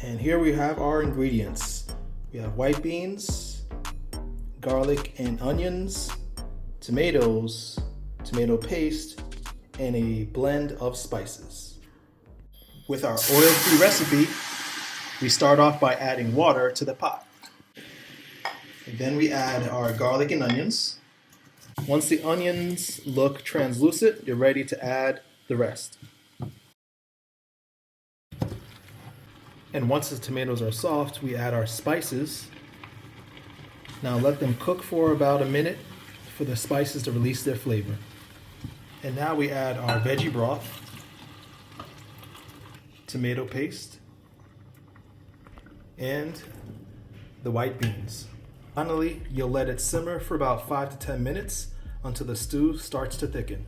And here we have our ingredients. We have white beans, garlic and onions, tomatoes, tomato paste, and a blend of spices. With our oil-free recipe, we start off by adding water to the pot. And then we add our garlic and onions. Once the onions look translucent, you're ready to add the rest. And once the tomatoes are soft, we add our spices. Now let them cook for about a minute for the spices to release their flavor. And now we add our veggie broth, tomato paste, and the white beans. Finally, you'll let it simmer for about 5 to 10 minutes until the stew starts to thicken.